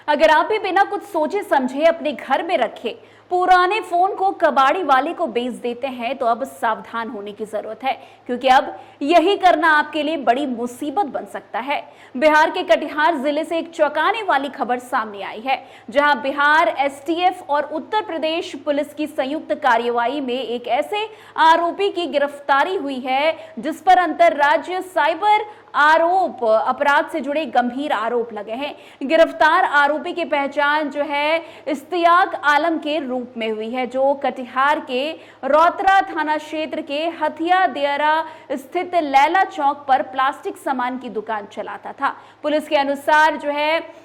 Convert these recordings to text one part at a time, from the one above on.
अगर आप भी बिना कुछ सोचे समझे अपने घर में रखे पुराने फोन को कबाड़ी वाले को बेच देते हैं तो अब सावधान होने की जरूरत है, क्योंकि अब यही करना आपके लिए बड़ी मुसीबत बन सकता है। बिहार के कटिहार जिले से एक चौंकाने वाली खबर सामने आई है, जहां बिहार एसटीएफ और उत्तर प्रदेश पुलिस की संयुक्त कार्यवाही में एक ऐसे आरोपी की गिरफ्तारी हुई है जिस पर अंतरराज्यीय साइबर अपराध से जुड़े गंभीर आरोप लगे हैं। गिरफ्तार आरोपी की पहचान जो है इश्तियाक आलम के रूप में हुई है, जो कटिहार के रौतरा थाना क्षेत्र के हथिया दियारा स्थित लैला चौक पर प्लास्टिक सामान की दुकान चलाता था। पुलिस के अनुसार जो है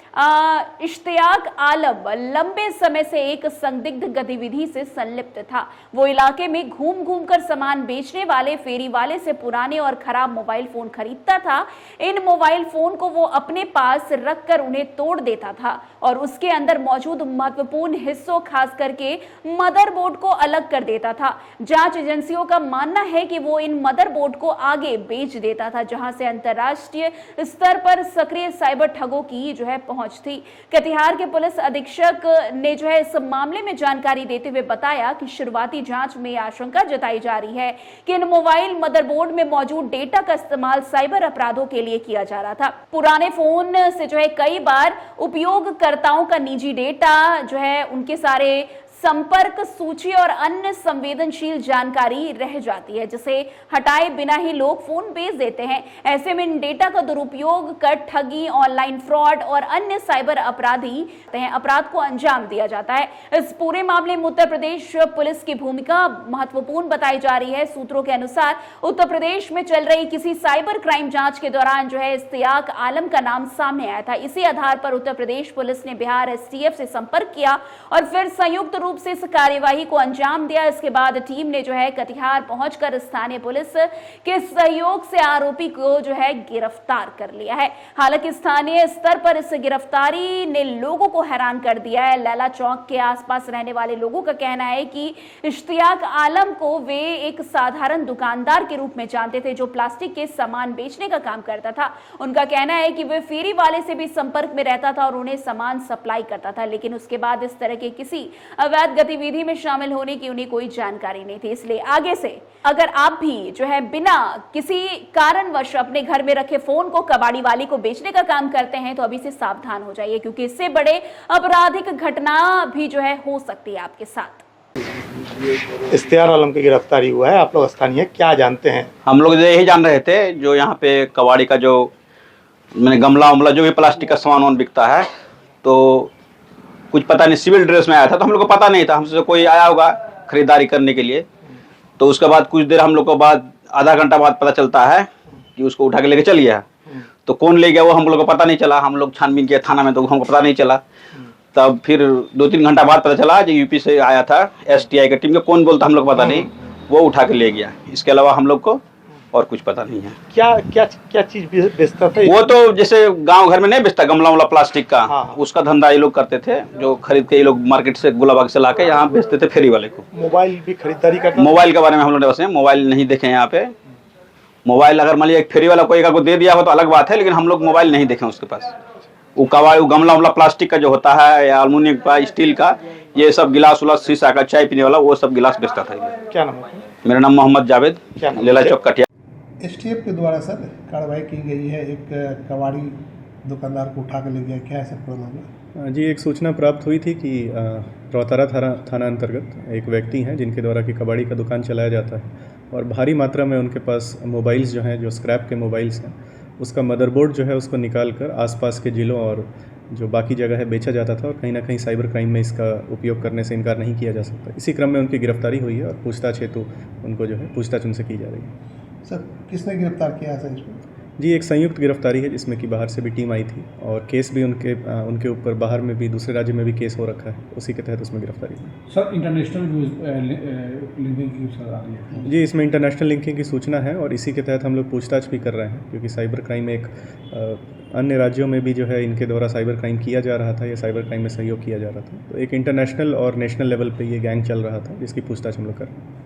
इश्तियाक आलम लंबे समय से एक संदिग्ध गतिविधि से संलिप्त था। वो इलाके में घूम घूम कर सामान बेचने वाले फेरी वाले से पुराने और खराब मोबाइल फोन खरीदता था। इन मोबाइल फोन को वो अपने पास रखकर उन्हें तोड़ देता था और उसके अंदर मौजूद महत्वपूर्ण हिस्सों खास करके मदरबोर्ड को अलग कर देता था। जांच एजेंसियों का मानना है कि वो इन मदरबोर्ड को आगे बेच देता था, जहां से अंतर्राष्ट्रीय स्तर पर सक्रिय साइबर ठगों की जो है थी। कटिहार के पुलिस अधीक्षक ने जो है इस मामले में जानकारी देते हुए बताया कि शुरुआती जांच में आशंका जताई जा रही है कि इन मोबाइल मदरबोर्ड में मौजूद डेटा का इस्तेमाल साइबर अपराधों के लिए किया जा रहा था। पुराने फोन से जो है कई बार उपयोगकर्ताओं का निजी डेटा जो है उनके सारे संपर्क सूची और अन्य संवेदनशील जानकारी रह जाती है, जिसे हटाए बिना ही लोग फोन बेच देते हैं। ऐसे में इन डेटा का दुरुपयोग कर ठगी, ऑनलाइन फ्रॉड और अन्य साइबर अपराध को अंजाम दिया जाता है। इस पूरे मामले में उत्तर प्रदेश पुलिस की भूमिका महत्वपूर्ण बताई जा रही है। सूत्रों के अनुसार उत्तर प्रदेश में चल रही किसी साइबर क्राइम जांच के दौरान जो है इश्तियाक आलम का नाम सामने आया था। इसी आधार पर उत्तर प्रदेश पुलिस ने बिहार एसटीएफ से संपर्क किया और फिर संयुक्त रूप से इस कार्यवाही को अंजाम दिया। इसके बाद टीम ने जो है कटिहार पहुंचकर स्थानीय पुलिस के सहयोग से आरोपी को जो है गिरफ्तार कर लिया है। हालांकि स्थानीय स्तर पर इस गिरफ्तारी ने लोगों को हैरान कर दिया है। लैला चौक के आसपास रहने वाले लोगों का कहना है कि इश्तियाक आलम को वे एक साधारण दुकानदार के रूप में जानते थे, जो प्लास्टिक के सामान बेचने का काम करता था। उनका कहना है कि वे फेरी वाले से भी संपर्क में रहता था और उन्हें सामान सप्लाई करता था, लेकिन उसके बाद इस तरह के किसी अवैध गतिविधि में शामिल होने की उन्हें कोई जानकारी नहीं थी। इसलिए आगे से अगर आप भी जो है बिना किसी कारणवश अपने घर में रखे फोन को कबाड़ी वाले को बेचने का काम करते हैं तो अभी से सावधान हो जाइए, क्योंकि इससे बड़े आपराधिक घटना भी जो है हो सकती है आपके साथ। इश्तियाक आलम की गिरफ्तारी हुआ है, आप लोग स्थानीय क्या जानते हैं? हम लोग यही जान रहे थे, जो यहाँ पे कबाड़ी का जो मैंने गमला उमला जो भी प्लास्टिक का सामान बिकता है, तो कुछ पता नहीं, सिविल ड्रेस में आया था तो हम लोग को पता नहीं था। हमसे कोई आया होगा खरीदारी करने के लिए, तो उसके बाद कुछ देर हम लोग को बाद आधा घंटा बाद पता चलता है कि उसको उठा के लेके चल गया। तो कौन ले गया वो हम लोग को पता नहीं चला। हम लोग छानबीन किया थाना में तो हमको पता नहीं चला। तब फिर 2-3 घंटा बाद पता चला जो यूपी से आया था एसटीआई का टीम का, कौन बोलता हम लोग पता नहीं, वो उठा के ले गया। इसके अलावा हम लोग को और कुछ पता नहीं है। क्या चीज बेचता था वो? तो जैसे गांव घर में नहीं बेचता गमला उमला प्लास्टिक का, हाँ। उसका धंधा ये लोग करते थे, जो खरीद के ये लोग मार्केट से गुलाबाग से लाके यहाँ बेचते थे फेरी वाले को। मोबाइल भी खरीदारी करता? मोबाइल के बारे में हम लोग ने मोबाइल नहीं देखे यहाँ पे। मोबाइल अगर मान लिया एक फेरी वाला कोई को दे दिया हो तो अलग बात है, लेकिन हम लोग मोबाइल नहीं देखे उसके पास। वो गमला उमला प्लास्टिक का जो होता है या अल्मुनियम का, स्टील का, ये सब गिलास उलास, शीशा का, चाय पीने वाला, वो सब गिलास बेचता था। क्या नाम है? मेरा नाम मोहम्मद जावेद, लेला चौक कटिया। एसटीएफ के द्वारा सर कार्रवाई की गई है, एक कबाड़ी दुकानदार को उठा कर ले गया, क्या है सर पूरा मामला? जी, एक सूचना प्राप्त हुई थी कि रौतारा थाना अंतर्गत एक व्यक्ति हैं जिनके द्वारा कि कबाड़ी का दुकान चलाया जाता है और भारी मात्रा में उनके पास मोबाइल्स जो हैं, जो स्क्रैप के मोबाइल्स हैं, उसका मदरबोर्ड जो है उसको निकाल कर आसपास के ज़िलों और जो बाकी जगह है बेचा जाता था और कहीं ना कहीं साइबर क्राइम में इसका उपयोग करने से इनकार नहीं किया जा सकता। इसी क्रम में उनकी गिरफ्तारी हुई है और पूछताछ हेतु उनको जो है पूछताछ उनसे की जा रही है। सर किसने गिरफ्तार किया है सर इसमें? जी, एक संयुक्त गिरफ्तारी है जिसमें कि बाहर से भी टीम आई थी और केस भी उनके ऊपर बाहर में भी दूसरे राज्य में भी केस हो रखा है, उसी के तहत उसमें गिरफ्तारी हुई। सर इंटरनेशनल लिंकिंग की सर आ रही है? जी, इसमें इंटरनेशनल लिंकिंग की सूचना है और इसी के तहत हम लोग पूछताछ भी कर रहे हैं, क्योंकि साइबर क्राइम एक अन्य राज्यों में भी जो है इनके द्वारा साइबर क्राइम किया जा रहा था या साइबर क्राइम में सहयोग किया जा रहा था। तो एक इंटरनेशनल और नेशनल लेवल पे ये गैंग चल रहा था, जिसकी पूछताछ हम लोग कर रहे हैं।